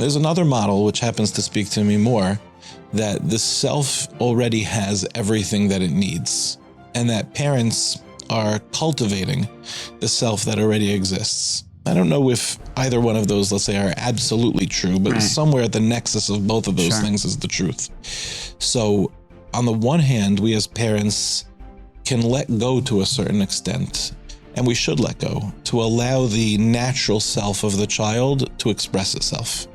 There's another model which happens to speak to me more, that the self already has everything that it needs, and that parents are cultivating the self that already exists. I don't know if either one of those, let's say, are absolutely true, but somewhere at the nexus of both of those things is the truth. So on the one hand, we as parents can let go to a certain extent, and we should let go to allow the natural self of the child to express itself.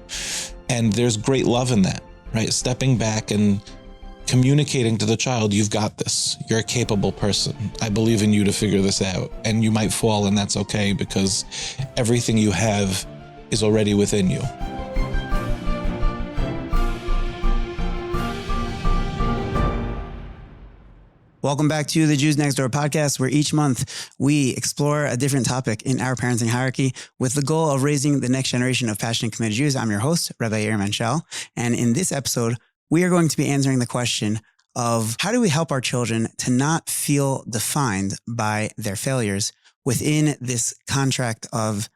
And there's great love in that, right? Stepping back and communicating to the child, you've got this. You're a capable person. I believe in you to figure this out. And you might fall, and that's okay, because everything you have is already within you. Welcome back to the Jews Next Door podcast, where each month we explore a different topic in our parenting hierarchy with the goal of raising the next generation of passionate, committed Jews. I'm your host, Rabbi Yair Manshel. And in this episode, we are going to be answering the question of how do we help our children to not feel defined by their failures within this concept of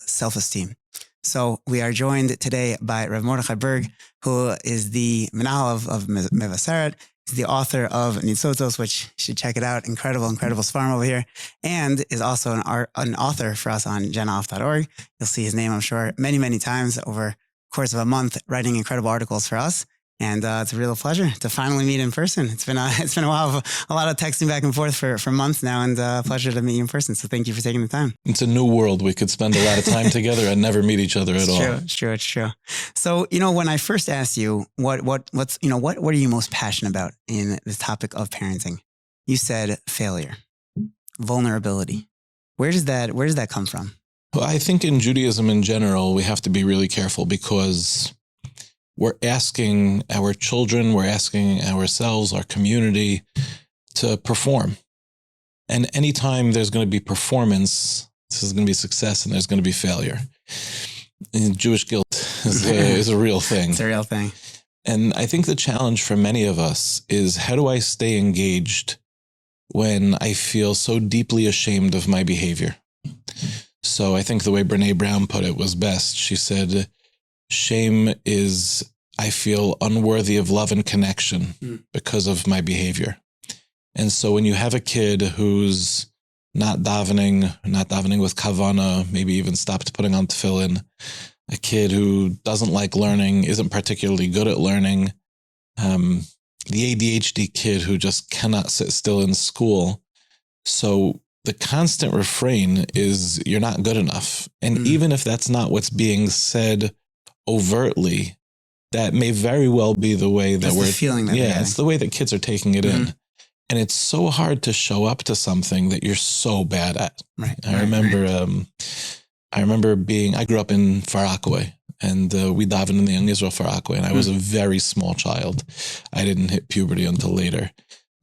self-esteem. So we are joined today by Rav Mordechai Burg, who is the Menahel of Mevaseret. He's the author of Nitzotos, which you should check it out. Incredible Svarim over here. And is also an author for us on genoff.org. You'll see his name, I'm sure, many, many times over the course of a month, writing incredible articles for us. And it's a real pleasure to finally meet in person. It's been a while of a lot of texting back and forth for months now, and a pleasure to meet you in person. So thank you for taking the time. It's a new world. We could spend a lot of time together and never meet each other at all. It's true. So, when I first asked you what are you most passionate about in the topic of parenting, you said failure, vulnerability. Where does that come from? Well, I think in Judaism in general, we have to be really careful, because we're asking our children, we're asking ourselves, our community, to perform. And anytime there's going to be performance, this is going to be success, and there's going to be failure. And Jewish guilt is a real thing. It's a real thing. And I think the challenge for many of us is, how do I stay engaged when I feel so deeply ashamed of my behavior? So I think the way Brene Brown put it was best. She said, shame is, I feel unworthy of love and connection because of my behavior. And so when you have a kid who's not davening with kavana, maybe even stopped putting on tefillin, a kid who doesn't like learning, isn't particularly good at learning, the ADHD kid who just cannot sit still in school. So the constant refrain is, you're not good enough. And even if that's not what's being said overtly, that may very well be the way that we're feeling that. Yeah, it's the way that kids are taking it in. And it's so hard to show up to something that you're so bad at. Right. I remember I grew up in Far Rockaway, and we davened in the Young Israel Far Rockaway, and I was a very small child. I didn't hit puberty until later.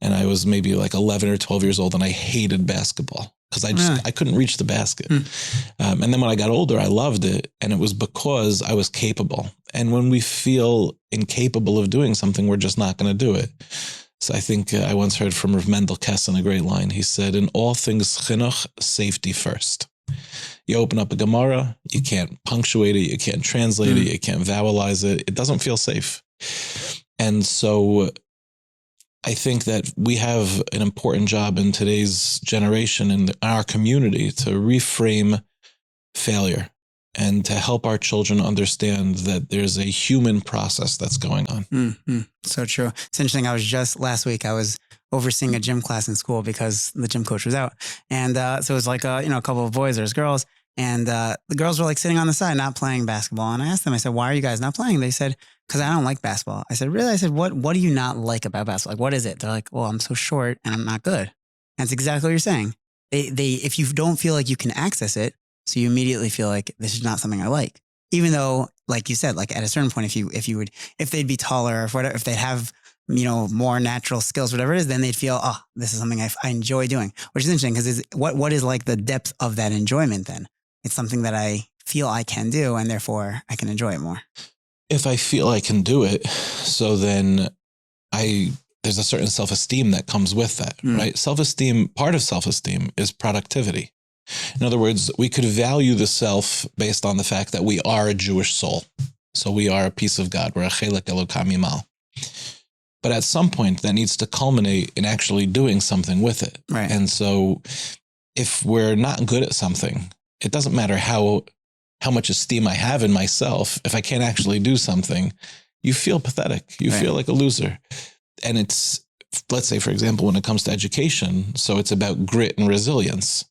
And I was maybe like 11 or 12 years old, and I hated basketball because I couldn't reach the basket. And then when I got older, I loved it. And it was because I was capable. And when we feel incapable of doing something, we're just not going to do it. So I think I once heard from Rav Mendel Kessin a great line. He said, in all things chinuch, safety first. You open up a Gemara, you can't punctuate it, you can't translate it, you can't vowelize it. It doesn't feel safe. And so I think that we have an important job in today's generation in our community to reframe failure and to help our children understand that there's a human process that's going on. So true. It's interesting. Last week, I was overseeing a gym class in school because the gym coach was out. And so it was like, a couple of boys, there's girls. And the girls were like sitting on the side, not playing basketball. And I asked them, I said, why are you guys not playing? They said, because I don't like basketball. I said, really? I said, what do you not like about basketball? Like, what is it? They're like, well, I'm so short and I'm not good. And that's exactly what you're saying. If you don't feel like you can access it, so you immediately feel like this is not something I like. Even though, like you said, like at a certain point, if they'd be taller or whatever, if they'd have, more natural skills, whatever it is, then they'd feel, oh, this is something I enjoy doing, which is interesting because what is like the depth of that enjoyment then? It's something that I feel I can do and therefore I can enjoy it more. If I feel I can do it, so then there's a certain self-esteem that comes with that, right? Self-esteem, part of self-esteem is productivity. In other words, we could value the self based on the fact that we are a Jewish soul. So we are a piece of God. We're a chelek Elokam Yimal. But at some point, that needs to culminate in actually doing something with it. Right. And so if we're not good at something, it doesn't matter how much esteem I have in myself. If I can't actually do something, you feel pathetic. You feel like a loser. And it's, let's say, for example, when it comes to education, so it's about grit and resilience,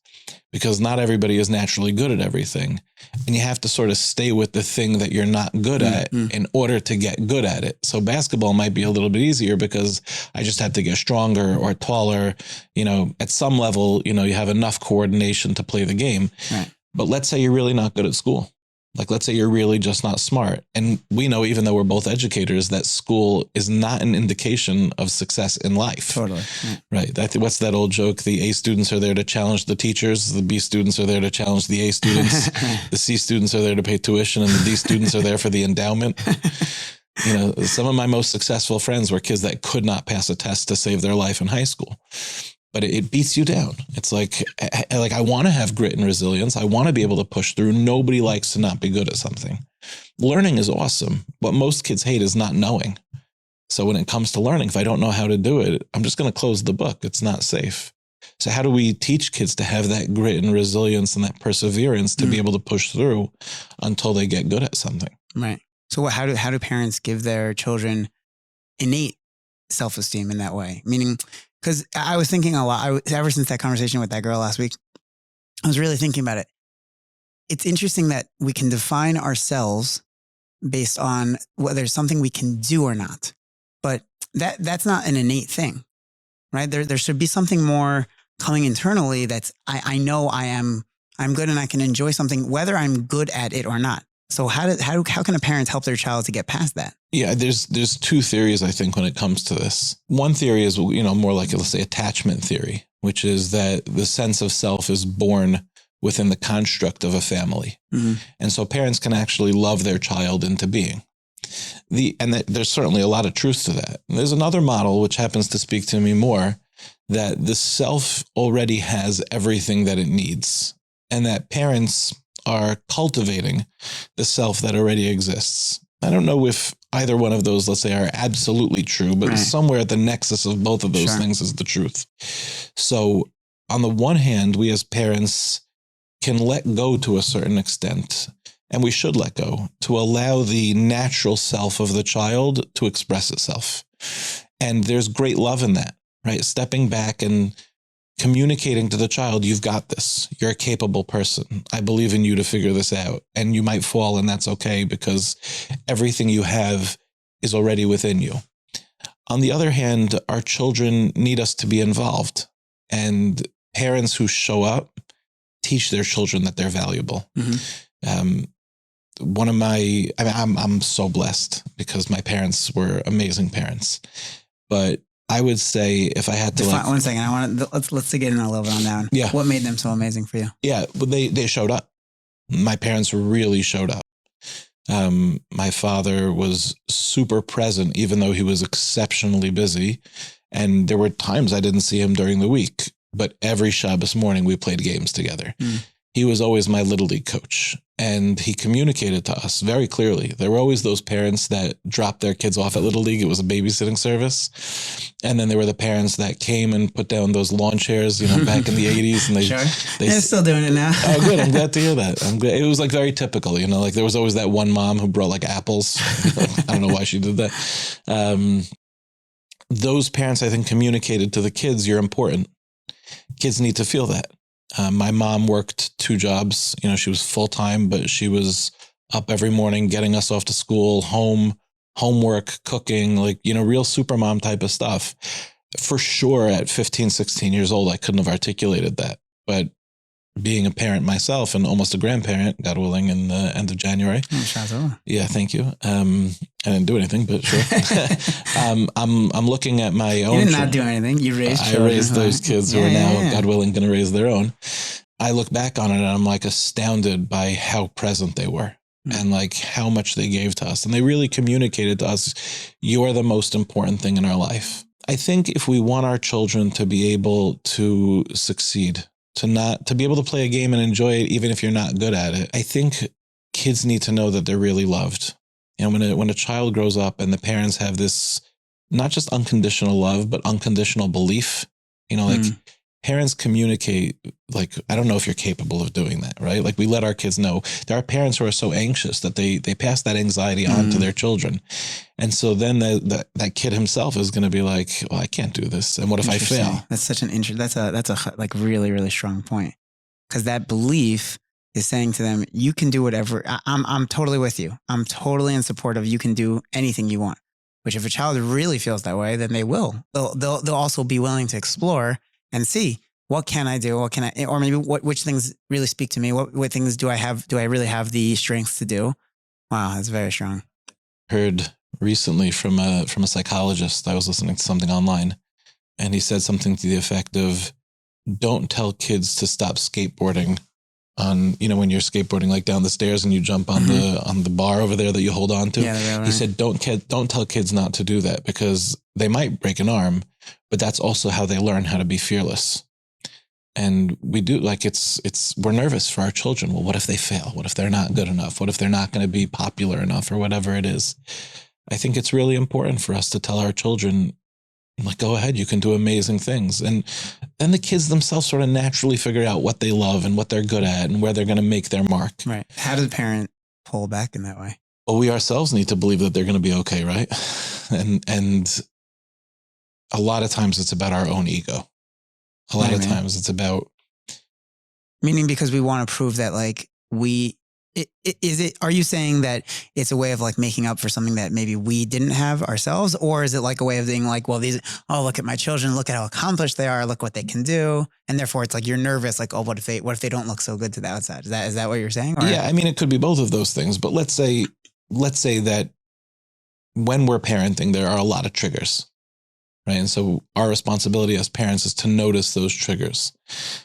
because not everybody is naturally good at everything. And you have to sort of stay with the thing that you're not good at in order to get good at it. So basketball might be a little bit easier because I just have to get stronger or taller. At some level, you have enough coordination to play the game. Right. But let's say you're really not good at school. Like, let's say you're really just not smart. And we know, even though we're both educators, that school is not an indication of success in life. Totally. Right. What's that old joke? The A students are there to challenge the teachers. The B students are there to challenge the A students. The C students are there to pay tuition, and the D students are there for the endowment. Some of my most successful friends were kids that could not pass a test to save their life in high school. But it beats you down. It's like I want to have grit and resilience. I want to be able to push through. Nobody likes to not be good at something. Learning is awesome. What most kids hate is not knowing. So when it comes to learning, if I don't know how to do it, I'm just going to close the book. It's not safe. So how do we teach kids to have that grit and resilience and that perseverance to be able to push through until they get good at something? Right. So how do parents give their children innate self-esteem in that way? Meaning, because I was thinking a lot, ever since that conversation with that girl last week, I was really thinking about it. It's interesting that we can define ourselves based on whether it's something we can do or not. But that's not an innate thing, right? There should be something more coming internally that's, I know I'm good and I can enjoy something, whether I'm good at it or not. So how can a parent help their child to get past that? Yeah, there's two theories, I think, when it comes to this. One theory is, more like, let's say, attachment theory, which is that the sense of self is born within the construct of a family. Mm-hmm. And so parents can actually love their child into being. There's certainly a lot of truth to that. And there's another model, which happens to speak to me more, that the self already has everything that it needs, and that parents are cultivating the self that already exists. I don't know if either one of those, let's say, are absolutely true, but somewhere at the nexus of both of those things is the truth. So on the one hand, we as parents can let go to a certain extent, and we should let go to allow the natural self of the child to express itself. And there's great love in that, right? Stepping back and communicating to the child, you've got this. You're a capable person. I believe in you to figure this out. And you might fall, and that's okay, because everything you have is already within you. On the other hand, our children need us to be involved. And parents who show up teach their children that they're valuable. Mm-hmm. I'm so blessed because my parents were amazing parents. But I would say, if I had to one second, I want to let's dig in a little bit on that one. Yeah. What made them so amazing for you? Yeah, but they showed up. My parents really showed up. My father was super present, even though he was exceptionally busy. And there were times I didn't see him during the week, but every Shabbos morning we played games together. He was always my Little League coach, and he communicated to us very clearly. There were always those parents that dropped their kids off at Little League. It was a babysitting service. And then there were the parents that came and put down those lawn chairs, back in the 80s. And they're still doing it now. Oh, good. I'm glad to hear that. I'm glad. It was like very typical, like there was always that one mom who brought like apples. I don't know why she did that. Those parents, I think, communicated to the kids, you're important. Kids need to feel that. My mom worked 2 jobs. She was full-time, but she was up every morning getting us off to school, home, homework, cooking, real supermom type of stuff. For sure, at 15, 16 years old, I couldn't have articulated that. But being a parent myself and almost a grandparent, God willing, in the end of January. Yeah, thank you. I didn't do anything, but sure. I'm looking at my own. You did not do anything. You raised children. I raised those kids who are now, God willing, going to raise their own. I look back on it and I'm astounded by how present they were and how much they gave to us. And they really communicated to us, you're the most important thing in our life. I think if we want our children to be able to succeed, to be able to play a game and enjoy it, even if you're not good at it. I think kids need to know that they're really loved. When a child grows up and the parents have this, not just unconditional love, but unconditional belief, parents communicate, like, I don't know if you're capable of doing that, right? Like, we let our kids know. There are parents who are so anxious that they pass that anxiety on to their children. And so then that kid himself is going to be like, well, I can't do this. And what if I fail? That's such an that's a like really, really strong point. Because that belief is saying to them, you can do whatever. I'm totally with you. I'm totally in support of you can do anything you want. Which if a child really feels that way, then they will. They'll also be willing to explore and see, what can I do? What can I, or maybe which things really speak to me? What things do I really have the strength to do? Wow, that's very strong. Heard recently from a psychologist. I was listening to something online, and he said something to the effect of, don't tell kids to stop skateboarding on, when you're skateboarding, like down the stairs and you jump on the bar over there that you hold on to. Yeah, he said, don't tell kids not to do that, because they might break an arm, but that's also how they learn how to be fearless. And we do, like, we're nervous for our children. Well, what if they fail? What if they're not good enough? What if they're not going to be popular enough, or whatever it is? I think it's really important for us to tell our children, like, go ahead, you can do amazing things. And then the kids themselves sort of naturally figure out what they love and what they're good at and where they're going to make their mark. Right. How does a parent pull back in that way? Well, we ourselves need to believe that they're going to be okay, right? And a lot of times it's about our own ego. A lot of times it's about... Meaning because we want to prove that, like, are you saying that it's a way of, like, making up for something that maybe we didn't have ourselves? Or is it like a way of being like, well, look at my children, look at how accomplished they are, look what they can do. And therefore it's like, you're nervous, like, oh, what if they don't look so good to the outside? Is that what you're saying? Or? Yeah. I mean, it could be both of those things, but let's say that when we're parenting, there are a lot of triggers. Right. And so our responsibility as parents is to notice those triggers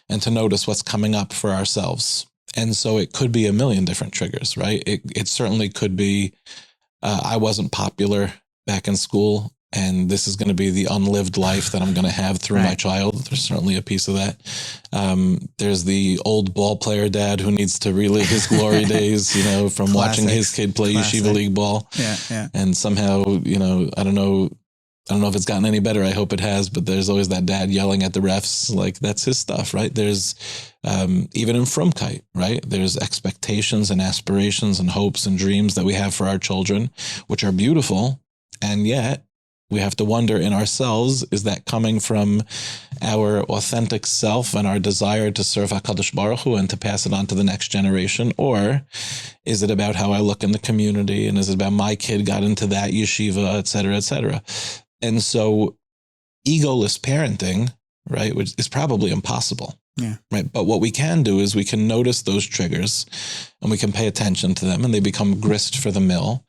and to notice what's coming up for ourselves. And so it could be a million different triggers, right? It certainly could be, I wasn't popular back in school, and this is going to be the unlived life that I'm going to have through my child. There's certainly a piece of that. There's the old ball player dad who needs to relive his glory days, from watching his kid play Yeshiva League ball. Yeah. And somehow, I don't know if it's gotten any better. I hope it has, but there's always that dad yelling at the refs. Like, that's his stuff, right? There's, even in Frumkeit, right? There's expectations and aspirations and hopes and dreams that we have for our children, which are beautiful. And yet we have to wonder in ourselves, is that coming from our authentic self and our desire to serve HaKadosh Baruch Hu and to pass it on to the next generation? Or is it about how I look in the community? And is it about my kid got into that yeshiva, et cetera, et cetera? And so egoless parenting, right, which is probably impossible. Yeah. Right. But what we can do is we can notice those triggers and we can pay attention to them, and they become grist for the mill.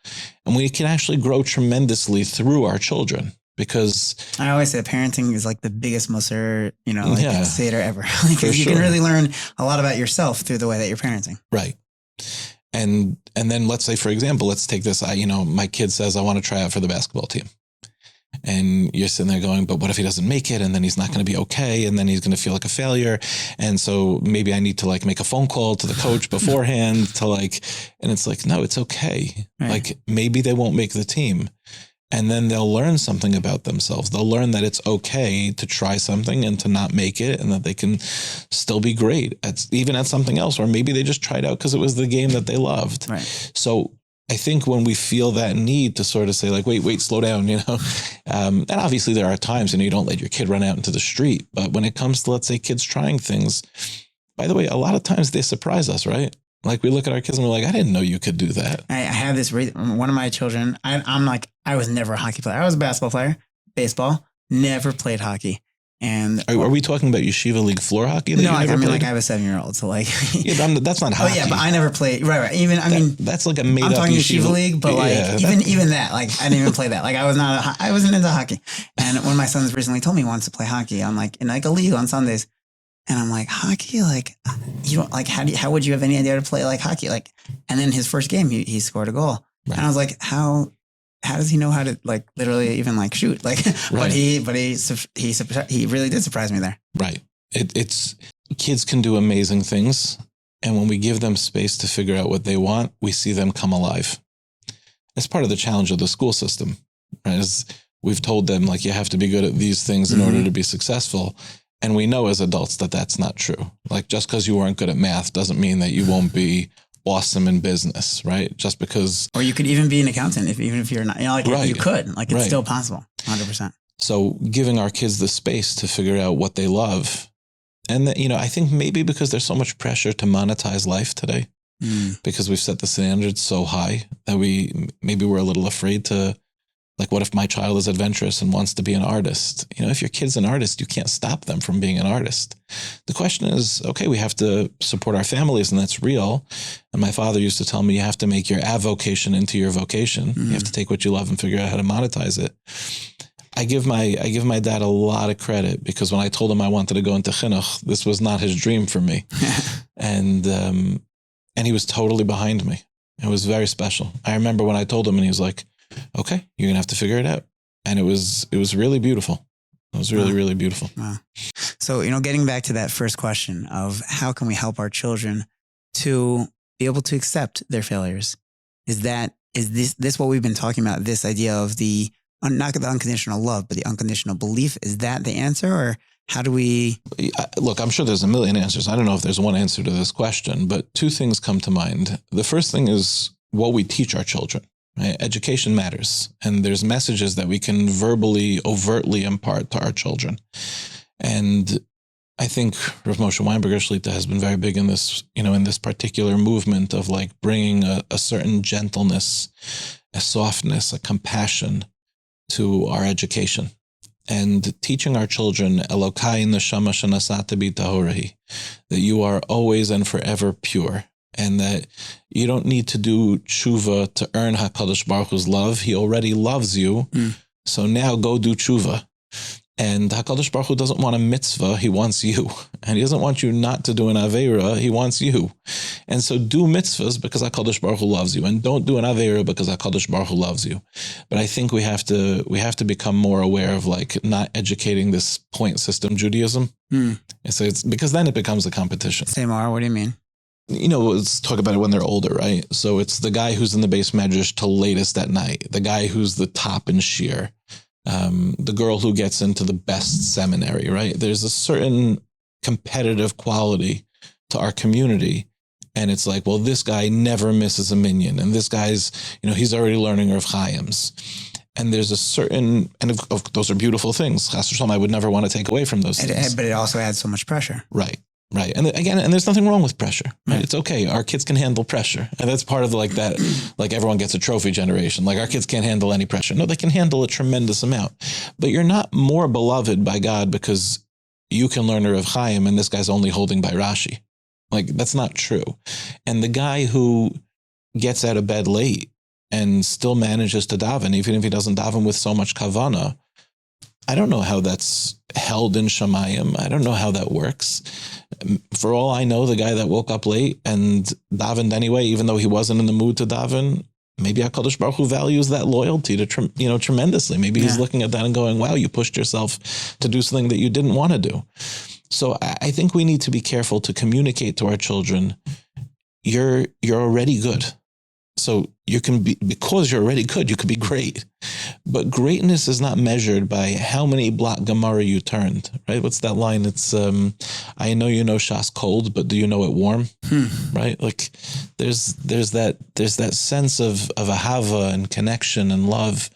And we can actually grow tremendously through our children, because I always say parenting is like the biggest Musar, Seder ever. For you can really learn a lot about yourself through the way that you're parenting. Right. And then let's say, for example, let's take this, my kid says, I want to try out for the basketball team. And you're sitting there going, but what if he doesn't make it? And then he's not going to be okay. And then he's going to feel like a failure. And so maybe I need to, like, make a phone call to the coach beforehand to, like, and it's like, no, it's okay. Right. Like, maybe they won't make the team. And then they'll learn something about themselves. They'll learn that it's okay to try something and to not make it, and that they can still be great even at something else. Or maybe they just tried out because it was the game that they loved. Right. So I think when we feel that need to sort of say, like, wait, slow down, and obviously there are times, you don't let your kid run out into the street. But when it comes to, let's say, kids trying things, by the way, a lot of times they surprise us, right? Like, we look at our kids and we're like, I didn't know you could do that. I have this, one of my children, I was never a hockey player. I was a basketball player, baseball, never played hockey. And are we talking about Yeshiva League floor hockey? No, I have a 7-year-old, so like, yeah, but that's not hockey. Oh yeah, but I never played. Right. Even that's like a made up. I'm talking Yeshiva League, but even that, like, I didn't even play that. Like, I wasn't into hockey. And when my son's recently told me he wants to play hockey, I'm like, in like a league on Sundays, and I'm like, hockey, like, you don't like, how would you have any idea to play like hockey? Like, and then his first game, he scored a goal, and I was like, how does he know how to, like, literally even, like, shoot? Like, right. but he really did surprise me there. Right. It's kids can do amazing things. And when we give them space to figure out what they want, we see them come alive. It's part of the challenge of the school system, right? Is we've told them, like, you have to be good at these things in order to be successful. And we know as adults that that's not true. Like, just because you weren't good at math doesn't mean that you won't be awesome in business, right? Just because. Or you could even be an accountant, even if you're not, like you could, like it's still possible, 100%. So giving our kids the space to figure out what they love. And that, I think maybe because there's so much pressure to monetize life today, because we've set the standards so high that we're a little afraid to, like, what if my child is adventurous and wants to be an artist? If your kid's an artist, you can't stop them from being an artist. The question is, okay, we have to support our families, and that's real. And my father used to tell me, you have to make your avocation into your vocation. You have to take what you love and figure out how to monetize it. I give my dad a lot of credit, because when I told him I wanted to go into chinuch, this was not his dream for me. And he was totally behind me. It was very special. I remember when I told him, and he was like, okay, you're going to have to figure it out. And it was really beautiful. It was really, really beautiful. Wow. So, getting back to that first question of how can we help our children to be able to accept their failures? Is this what we've been talking about? This idea of not the unconditional love, but the unconditional belief. Is that the answer? Or how do we? Look, I'm sure there's a million answers. I don't know if there's one answer to this question, but two things come to mind. The first thing is what we teach our children. Right? Education matters, and there's messages that we can verbally, overtly impart to our children. And I think Rav Moshe Weinberger Shlita has been very big in this, in this particular movement of, like, bringing a certain gentleness, a softness, a compassion to our education, and teaching our children Elokai neshama shenasata bi tahorahi, that you are always and forever pure. And that you don't need to do tshuva to earn HaKadosh Baruch Hu's love. He already loves you. So now go do tshuva. And HaKadosh Baruch Hu doesn't want a mitzvah. He wants you. And he doesn't want you not to do an aveira. He wants you. And so do mitzvahs because HaKadosh Baruch Hu loves you. And don't do an aveira because HaKadosh Baruch Hu loves you. But I think we have to become more aware of, like, not educating this point system Judaism. And so it's because then it becomes a competition. Say more. What do you mean? Let's talk about it when they're older, right? So it's the guy who's in the base medrash till latest at night, the guy who's the top in shir, the girl who gets into the best seminary, right? There's a certain competitive quality to our community. And it's like, well, this guy never misses a minyan. And this guy's, he's already learning Rav Chaim's. And there's a certain, and those are beautiful things. Chas v'shalom, I would never want to take away from those things. But it also adds so much pressure. Right. Right. And again, and there's nothing wrong with pressure, right? It's okay. Our kids can handle pressure. And that's part of, like, that, like, everyone gets a trophy generation. Like, our kids can't handle any pressure. No, they can handle a tremendous amount. But you're not more beloved by God because you can learn a Rav Chaim and this guy's only holding by Rashi. Like, that's not true. And the guy who gets out of bed late and still manages to daven, even if he doesn't daven with so much kavana, I don't know how that's held in Shamayim. I don't know how that works. For all I know, the guy that woke up late and davened anyway, even though he wasn't in the mood to daven, maybe HaKadosh Baruch Hu values that loyalty to, tremendously. Maybe he's looking at that and going, wow, you pushed yourself to do something that you didn't want to do. So I think we need to be careful to communicate to our children, you're already good. So you can be, because you're already good, you could be great. But greatness is not measured by how many block Gemara you turned, right? What's that line? It's, I know you know Shas cold, but do you know it warm? Right? Like there's that sense of ahava and connection and love.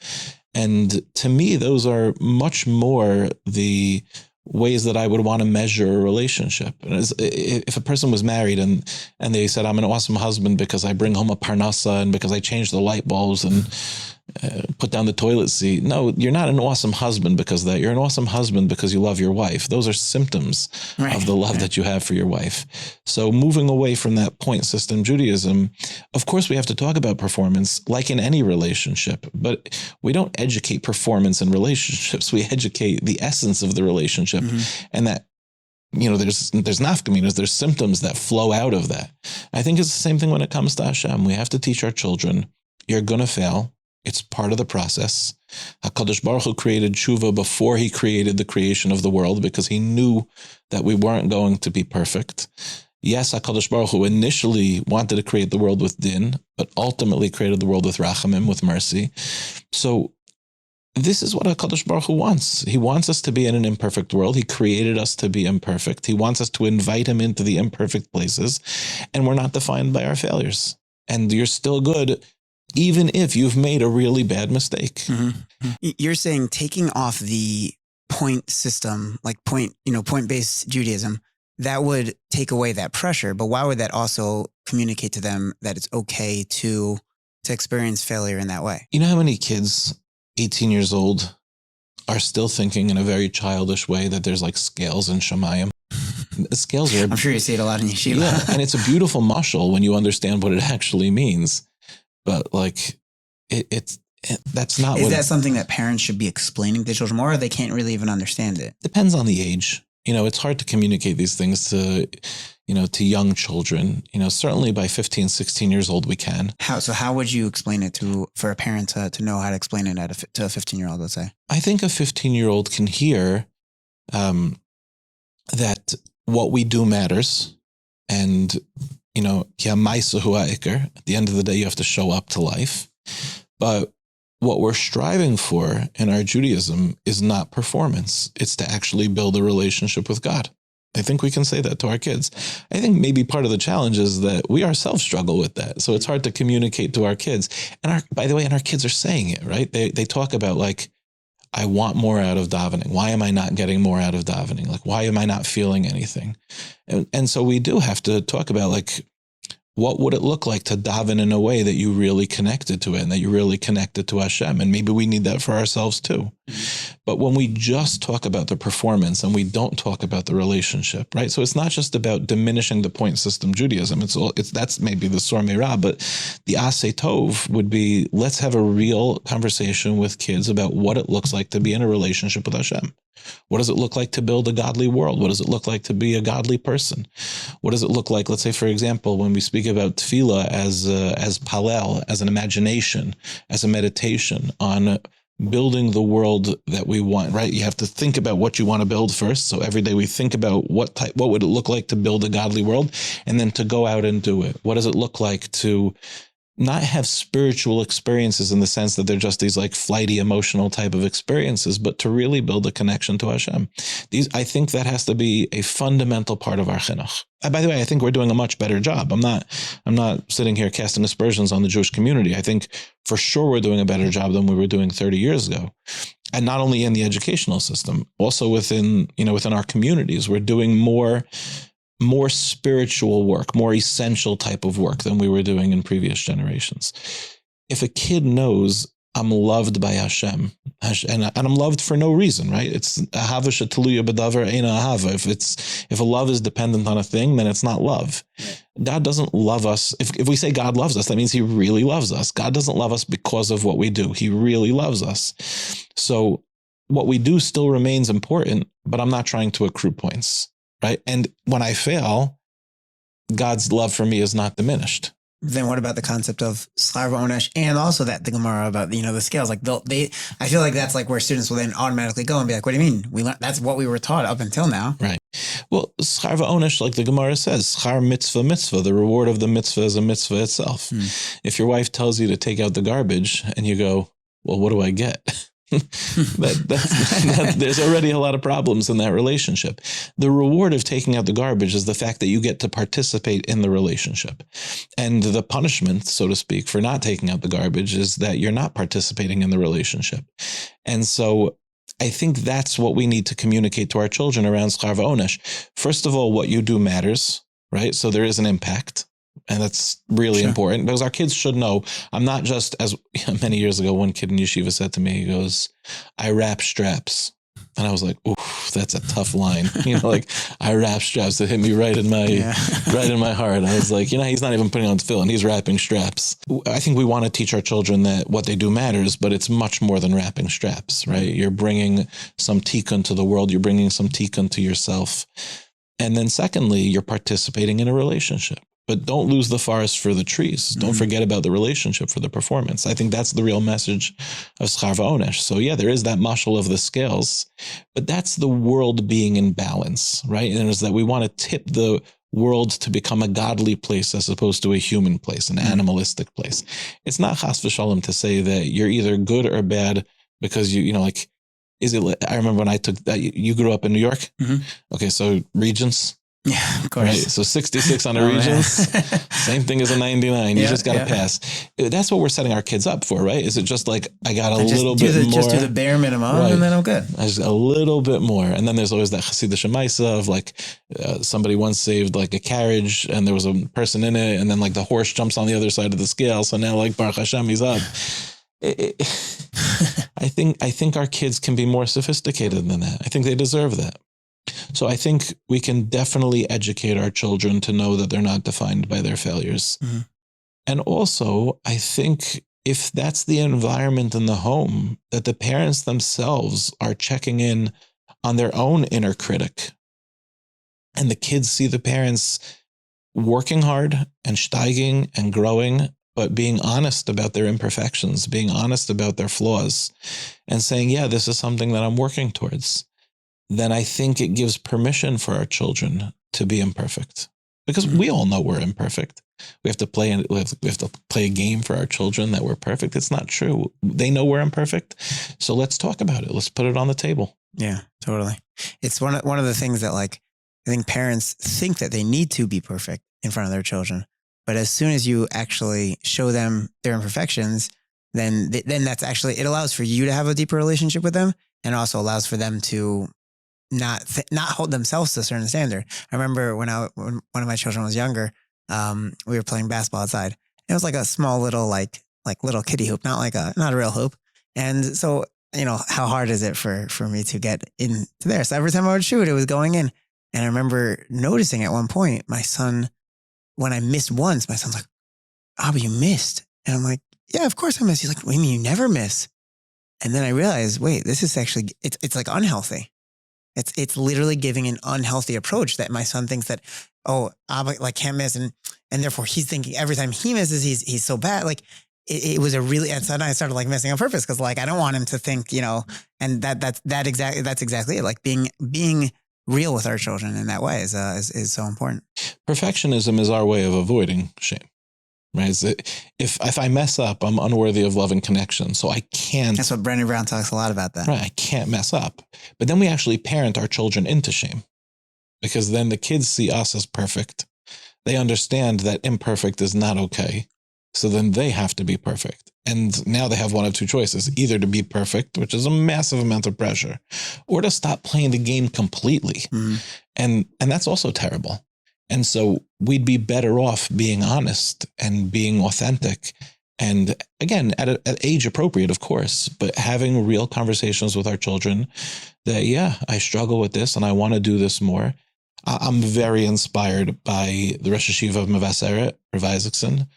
And to me, those are much more the ways that I would want to measure a relationship. If a person was married and they said, I'm an awesome husband because I bring home a parnasa and because I change the light bulbs and put down the toilet seat. No, you're not an awesome husband because of that. You're an awesome husband because you love your wife. Those are symptoms of the love that you have for your wife. So moving away from that point system Judaism, of course we have to talk about performance like in any relationship, but we don't educate performance in relationships. We educate the essence of the relationship and that, there's nafkaminas, there's symptoms that flow out of that. I think it's the same thing when it comes to Hashem. We have to teach our children, you're going to fail. It's part of the process. HaKadosh Baruch Hu created tshuva before he created the creation of the world because he knew that we weren't going to be perfect. Yes, HaKadosh Baruch Hu initially wanted to create the world with din, but ultimately created the world with rachamim, with mercy. So this is what HaKadosh Baruch Hu wants. He wants us to be in an imperfect world. He created us to be imperfect. He wants us to invite him into the imperfect places, and we're not defined by our failures. And you're still good even if you've made a really bad mistake. Mm-hmm. You're saying taking off the point system, like point-based Judaism, that would take away that pressure. But why would that also communicate to them that it's okay to experience failure in that way? You know how many kids, 18 years old, are still thinking in a very childish way that there's like scales in Shemayim? Scales are... I'm sure you see it a lot in yeshiva. Yeah, and it's a beautiful mashal when you understand what it actually means. But like, that's not Is that something that parents should be explaining to children more, or they can't really even understand it? Depends on the age. It's hard to communicate these things to young children. Certainly by 15, 16 years old, we can. How would you explain it for a parent to know how to explain it to a 15-year-old, let's say? I think a 15-year-old can hear that what we do matters. And, at the end of the day, you have to show up to life. But what we're striving for in our Judaism is not performance. It's to actually build a relationship with God. I think we can say that to our kids. I think maybe part of the challenge is that we ourselves struggle with that. So it's hard to communicate to our kids. And by the way, our kids are saying it, right? They talk about like, I want more out of davening. Why am I not getting more out of davening? Like, why am I not feeling anything? And so we do have to talk about like, what would it look like to daven in a way that you really connected to it and that you really connected to Hashem? And maybe we need that for ourselves too. Mm-hmm. But when we just talk about the performance and we don't talk about the relationship, right? So it's not just about diminishing the point system Judaism. That's maybe the Sor Meirah, but the Aseh Tov would be, let's have a real conversation with kids about what it looks like to be in a relationship with Hashem. What does it look like to build a godly world? What does it look like to be a godly person? What does it look like, let's say, for example, when we speak about tefillah as palel, as an imagination, as a meditation on building the world that we want, right? You have to think about what you want to build first. So every day we think about what would it look like to build a godly world, and then to go out and do it. What does it look like to not have spiritual experiences in the sense that they're just these like flighty emotional type of experiences, but to really build a connection to Hashem. I think that has to be a fundamental part of our chinuch. By the way, I think we're doing a much better job. I'm not sitting here casting aspersions on the Jewish community. I think for sure we're doing a better job than we were doing 30 years ago. And not only in the educational system, also within our communities, we're doing more spiritual work, more essential type of work than we were doing in previous generations. If a kid knows I'm loved by Hashem, and I'm loved for no reason, right? It's ahava shetaluya b'davar eina ahava. If a love is dependent on a thing, then it's not love. God doesn't love us. If we say God loves us, that means he really loves us. God doesn't love us because of what we do. He really loves us. So what we do still remains important, but I'm not trying to accrue points. Right. And when I fail, God's love for me is not diminished. Then what about the concept of schar v'onesh, and also that the Gemara about, the scales? Like I feel like that's like where students will then automatically go and be like, what do you mean? We learned, that's what we were taught up until now. Right. Well, schar v'onesh, like the Gemara says, schar mitzvah, the reward of the mitzvah is a mitzvah itself. If your wife tells you to take out the garbage and you go, well, what do I get? There's already a lot of problems in that relationship. The reward of taking out the garbage is the fact that you get to participate in the relationship. And the punishment, so to speak, for not taking out the garbage is that you're not participating in the relationship. And so I think that's what we need to communicate to our children around schar v'onesh. First of all, what you do matters, right? So there is an impact. And that's really important because our kids should know. I'm not just, as many years ago, one kid in yeshiva said to me, he goes, I wrap straps. And I was like, oof, that's a tough line. Like I wrap straps. That hit me right in my heart. I was like, he's not even putting on tefillin. He's wrapping straps. I think we want to teach our children that what they do matters, but it's much more than wrapping straps, right? You're bringing some tikkun to the world. You're bringing some tikkun to yourself. And then secondly, you're participating in a relationship. but don't lose the forest for the trees. Don't forget about the relationship for the performance. I think that's the real message of Schar V'Onesh. So yeah, there is that mashal of the scales, but that's the world being in balance, right? And it's that we want to tip the world to become a godly place as opposed to a human place, an animalistic place. It's not chas v'shalom to say that you're either good or bad because like, is it, I remember when I took that, you grew up in New York. Okay. So Regents. Yeah, of course. Right. So 66 on a Regents, same thing as a 99. You just got to pass. That's what we're setting our kids up for, right? Is it just like, I got a little bit more. Just do the bare minimum and then I'm good. Just a little bit more. And then there's always that Hasidic Shemaisa of like somebody once saved like a carriage and there was a person in it. And then like the horse jumps on the other side of the scale. So now like Baruch Hashem, he's up. I think our kids can be more sophisticated than that. I think they deserve that. So I think we can definitely educate our children to know that they're not defined by their failures. And also, I think if that's the environment in the home, that the parents themselves are checking in on their own inner critic. And the kids see the parents working hard and steiging and growing, but being honest about their imperfections, being honest about their flaws, and saying, yeah, this is something that I'm working towards. Then I think it gives permission for our children to be imperfect, because we all know we're imperfect. We have to play a game for our children that we're perfect. It's not true. They know we're imperfect. So let's talk about it. Let's put it on the table. Yeah, totally. It's one of the things that like, I think parents think that they need to be perfect in front of their children. But as soon as you actually show them their imperfections, then that's actually, it allows for you to have a deeper relationship with them, and also allows for them to not hold themselves to a certain standard. I remember when one of my children was younger, we were playing basketball outside. It was like a small little like little kiddie hoop, not a real hoop. And so, how hard is it for me to get into there? So every time I would shoot, it was going in. And I remember noticing at one point, my son, when I missed once, my son's like, "Oh, but you missed." And I'm like, "Yeah, of course I missed." He's like, "What do you mean you never miss?" And then I realized, wait, this is actually, it's like unhealthy. It's literally giving an unhealthy approach that my son thinks that, oh, Abba like can't miss. And therefore he's thinking every time he misses, he's so bad. Like it was a really, and so then I started like missing on purpose. Cause like, I don't want him to think, and that's exactly it. Like being real with our children in that way is so important. Perfectionism is our way of avoiding shame. Right? If I mess up, I'm unworthy of love and connection. So I can't. That's what Brené Brown talks a lot about that. Right. I can't mess up. But then we actually parent our children into shame, because then the kids see us as perfect. They understand that imperfect is not okay. So then they have to be perfect. And now they have one of two choices, either to be perfect, which is a massive amount of pressure, or to stop playing the game completely. And that's also terrible. And so we'd be better off being honest and being authentic. And again, at age appropriate, of course, but having real conversations with our children that, yeah, I struggle with this and I want to do this more. I'm very inspired by the Rosh Hashiva of Mevaseret, Rav Isaacson,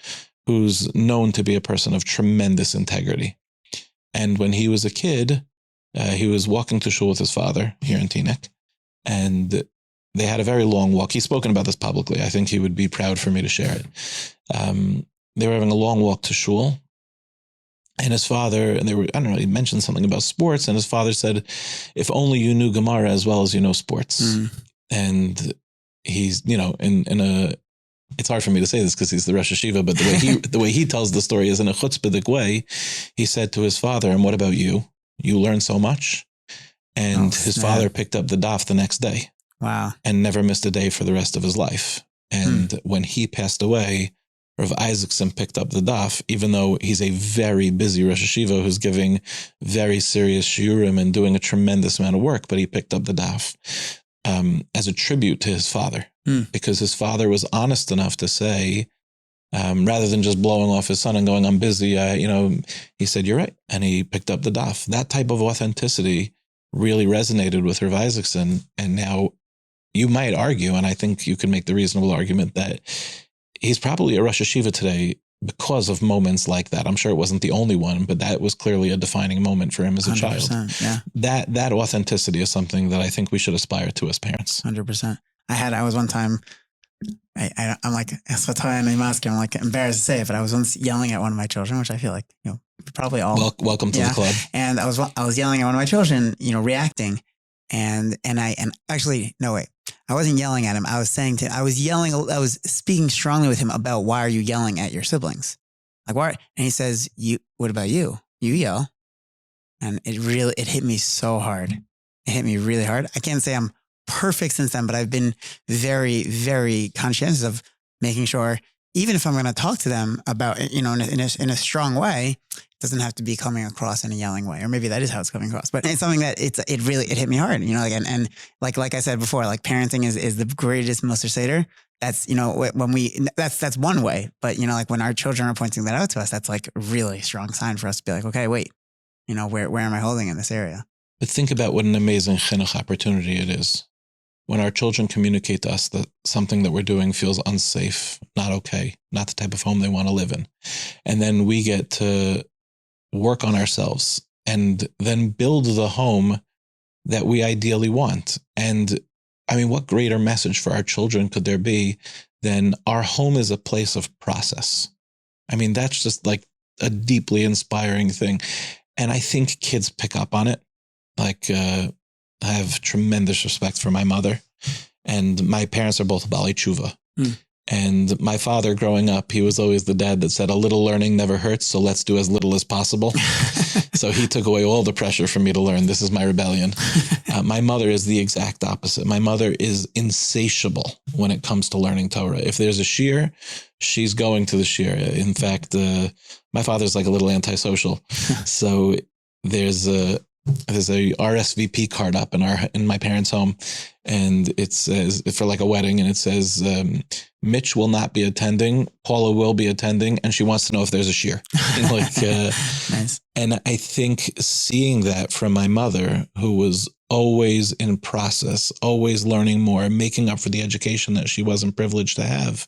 who's known to be a person of tremendous integrity. And when he was a kid, he was walking to shul with his father here in Teaneck, and they had a very long walk. He's spoken about this publicly. I think he would be proud for me to share it. They were having a long walk to shul, and his father, and he mentioned something about sports, and his father said, "If only you knew Gemara as well as you know sports." And he's, it's hard for me to say this because he's the Rosh Hashiva, but the way he tells the story is in a chutzpahdik way. He said to his father, "And what about you? You learn so much." And his father picked up the daf the next day. Wow. And never missed a day for the rest of his life. And when he passed away, Rav Isaacson picked up the daf, even though he's a very busy Rosh Hashiva who's giving very serious shiurim and doing a tremendous amount of work, but he picked up the daf as a tribute to his father, because his father was honest enough to say, rather than just blowing off his son and going, "I'm busy," he said, "You're right." And he picked up the daf. That type of authenticity really resonated with Rav Isaacson. And now, you might argue, and I think you can make the reasonable argument, that he's probably a Rosh Hashiva today because of moments like that. I'm sure it wasn't the only one, but that was clearly a defining moment for him as a child. Yeah. That authenticity is something that I think we should aspire to as parents. 100%. I was one time I'm like, I'm like embarrassed to say it, but I was once yelling at one of my children, which I feel like, probably all. Welcome to the club. And I was yelling at one of my children, reacting. And actually, no, wait, I wasn't yelling at him. I was speaking strongly with him about, why are you yelling at your siblings? Like, why? And he says, what about you? You yell. And it hit me so hard. It hit me really hard. I can't say I'm perfect since then, but I've been very, very conscientious of making sure, even if I'm going to talk to them about, in a strong way, it doesn't have to be coming across in a yelling way, or maybe that is how it's coming across, but it's something that it hit me hard, and like I said before, like parenting is the greatest Moser Seder. That's, that's one way, but like when our children are pointing that out to us, that's like a really strong sign for us to be like, okay, wait, where am I holding in this area? But think about what an amazing chinuch opportunity it is. When our children communicate to us that something that we're doing feels unsafe, not okay, not the type of home they want to live in. And then we get to work on ourselves and then build the home that we ideally want. And I mean, what greater message for our children could there be than our home is a place of process? I mean, that's just like a deeply inspiring thing. And I think kids pick up on it. Like, I have tremendous respect for my mother, and my parents are both Bali Tshuva. And my father growing up, he was always the dad that said, a little learning never hurts, so let's do as little as possible. So he took away all the pressure for me to learn. This is my rebellion. My mother is the exact opposite. My mother is insatiable when it comes to learning Torah. If there's a shiur, she's going to the shiur. In fact, my father's like a little antisocial. So there's a RSVP card up in my parents' home, and it says, for like a wedding, and it says, Mitch will not be attending, Paula will be attending, and she wants to know if there's a shiur. Nice. And I think seeing that from my mother, who was always in process, always learning more, making up for the education that she wasn't privileged to have,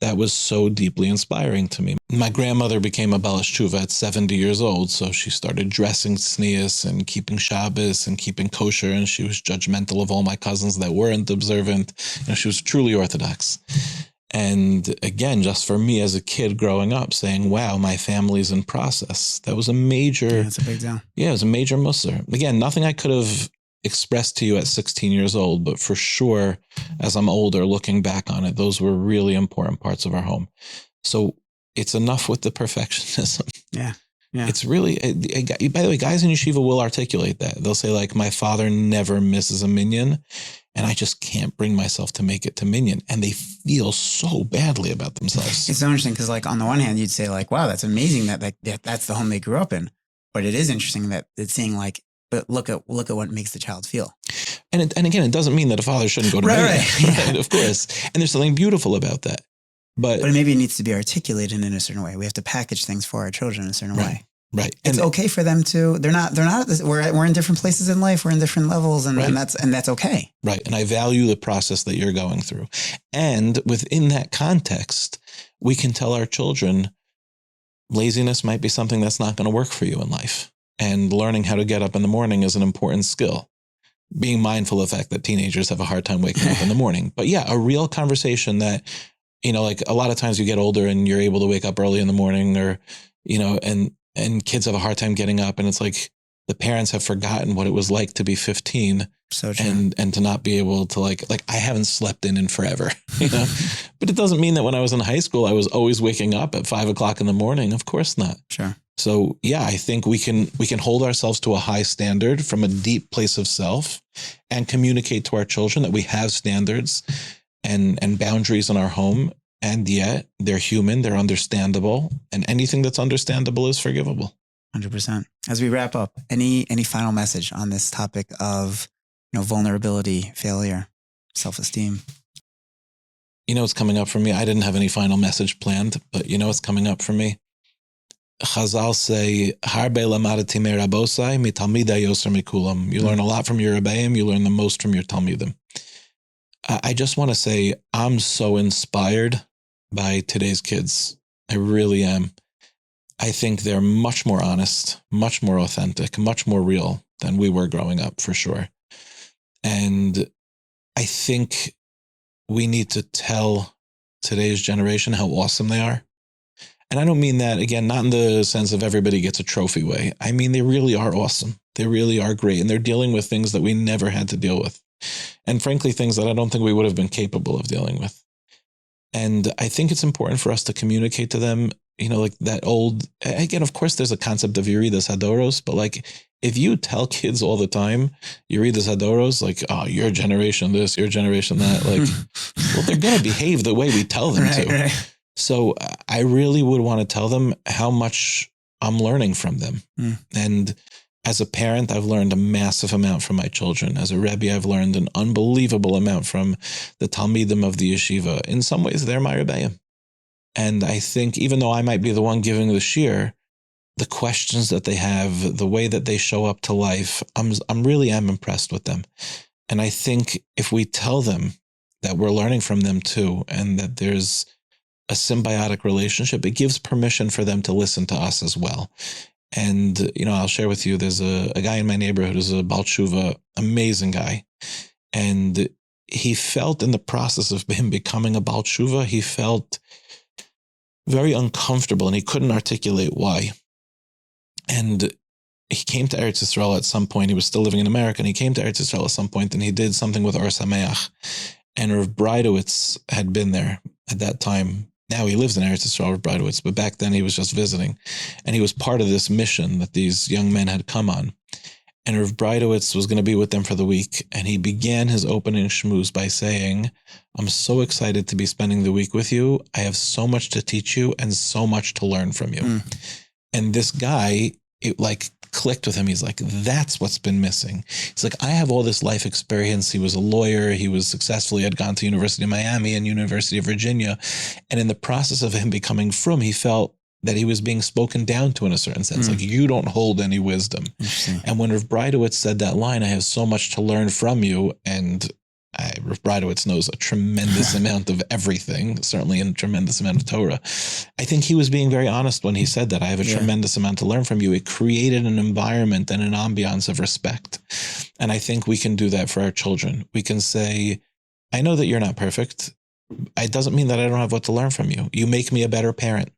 that was so deeply inspiring to me. My grandmother became a Balash Tshuva at 70 years old, so she started dressing tznius and keeping Shabbos and keeping kosher, and she was judgmental of all my cousins that weren't observant. She was truly Orthodox. And again, just for me as a kid growing up, saying, wow, my family's in process. That was a major... That's a big deal. Yeah, it was a major mussar. Again, nothing I could have expressed to you at 16 years old, but for sure, as I'm older, looking back on it, those were really important parts of our home. So it's enough with the perfectionism. Yeah. It's really, by the way, guys in yeshiva will articulate that. They'll say, like, my father never misses a minyan, and I just can't bring myself to make it to minyan. And they feel so badly about themselves. It's so interesting because, like, on the one hand, you'd say, like, wow, that's amazing that's the home they grew up in. But it is interesting that it's saying, like, but look at what makes the child feel. And again, it doesn't mean that a father shouldn't go to minyan, right? Of course. And there's something beautiful about that. But maybe it needs to be articulated in a certain way. We have to package things for our children in a certain way. Right. It's okay for them to, they're not, we're in different places in life. We're in different levels and that's okay. Right. And I value the process that you're going through. And within that context, we can tell our children laziness might be something that's not going to work for you in life. And learning how to get up in the morning is an important skill. Being mindful of the fact that teenagers have a hard time waking up in the morning. But yeah, a real conversation that, like a lot of times you get older and you're able to wake up early in the morning, or, and kids have a hard time getting up, and it's like the parents have forgotten what it was like to be 15 and to not be able to like I haven't slept in forever, but it doesn't mean that when I was in high school, I was always waking up at 5 o'clock in the morning. Of course not. Sure. So yeah, I think we can hold ourselves to a high standard from a deep place of self and communicate to our children that we have standards and boundaries in our home. And yet they're human, they're understandable, and anything that's understandable is forgivable. 100%. As we wrap up, any final message on this topic of, vulnerability, failure, self-esteem? What's coming up for me? I didn't have any final message planned, but what's coming up for me? Chazal say, Harbe lamadati merabosai mitalmidai yoser mikulam. You learn a lot from your rebbeim, you learn the most from your talmidim. I just want to say I'm so inspired by today's kids. I really am. I think they're much more honest, much more authentic, much more real than we were growing up, for sure. And I think we need to tell today's generation how awesome they are. And I don't mean that, again, not in the sense of everybody gets a trophy way. I mean, they really are awesome. They really are great. And they're dealing with things that we never had to deal with. And frankly, things that I don't think we would have been capable of dealing with. And I think it's important for us to communicate to them, like that old, again, of course, there's a concept of Yuridas Hadoros, but like, if you tell kids all the time, Yuridas Hadoros, like, oh, your generation this, your generation that, like, well, they're going to behave the way we tell them to. Right. So I really would want to tell them how much I'm learning from them. And as a parent, I've learned a massive amount from my children. As a Rebbe, I've learned an unbelievable amount from the Talmidim of the yeshiva. In some ways, they're my Rebbeim. And I think even though I might be the one giving the shiur, the questions that they have, the way that they show up to life, I'm really impressed with them. And I think if we tell them that we're learning from them too, and that there's a symbiotic relationship, it gives permission for them to listen to us as well. And, I'll share with you, there's a guy in my neighborhood who's a Baal Tshuva, amazing guy. And he felt in the process of him becoming a Baal Tshuva, he felt very uncomfortable and he couldn't articulate why. And he came to Eretz Yisrael at some point. He was still living in America, and he came to Eretz Yisrael at some point, and he did something with Or Sameach. And Rav Breidowitz had been there at that time. Now he lives in Eretz Yisrael, Rav Breidowitz, but back then he was just visiting. And he was part of this mission that these young men had come on. And Rav Breidowitz was going to be with them for the week. And he began his opening shmooze by saying, I'm so excited to be spending the week with you. I have so much to teach you and so much to learn from you. And this guy, it like clicked with him. He's like, that's what's been missing. He's like, I have all this life experience. He was a lawyer. He was successful. He had gone to University of Miami and University of Virginia. And in the process of him becoming frum, he felt that he was being spoken down to in a certain sense. Like, you don't hold any wisdom. And when Rav Breidowitz said that line, I have so much to learn from you. And Rav Breidowitz knows a tremendous amount of everything, certainly a tremendous amount of Torah. I think he was being very honest when he said that. I have a tremendous amount to learn from you. It created an environment and an ambiance of respect. And I think we can do that for our children. We can say, I know that you're not perfect. It doesn't mean that I don't have what to learn from you. You make me a better parent.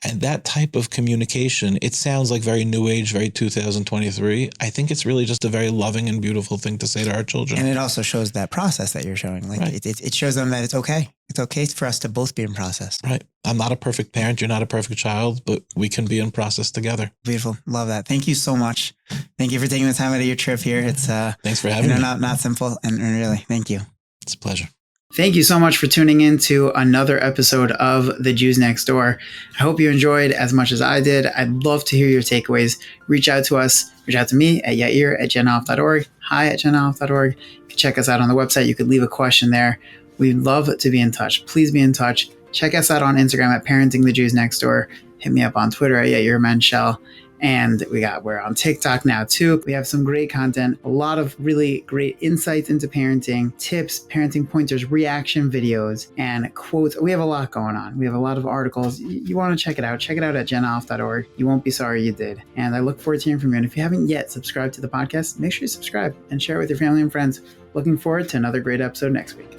And that type of communication, it sounds like very new age, very 2023. I think it's really just a very loving and beautiful thing to say to our children. And it also shows that process that you're showing. Like it shows them that it's okay. It's okay for us to both be in process. Right. I'm not a perfect parent. You're not a perfect child, but we can be in process together. Beautiful. Love that. Thank you so much. Thank you for taking the time out of your trip here. It's thanks for having me. Not simple. And really, thank you. It's a pleasure. Thank you so much for tuning in to another episode of The Jews Next Door. I hope you enjoyed as much as I did. I'd love to hear your takeaways. Reach out to us. Reach out to me at yair@genoff.org, hi@genoff.org. You can check us out on the website. You could leave a question there. We'd love to be in touch. Please be in touch. Check us out on Instagram at Parenting the Jews Next Door. Hit me up on Twitter at yair_menshel. And we're on TikTok now too. We have some great content, a lot of really great insights into parenting, tips, parenting pointers, reaction videos, and quotes. We have a lot going on. We have a lot of articles. You want to check it out. Check it out at genoff.org. You won't be sorry you did. And I look forward to hearing from you. And if you haven't yet subscribed to the podcast, make sure you subscribe and share it with your family and friends. Looking forward to another great episode next week.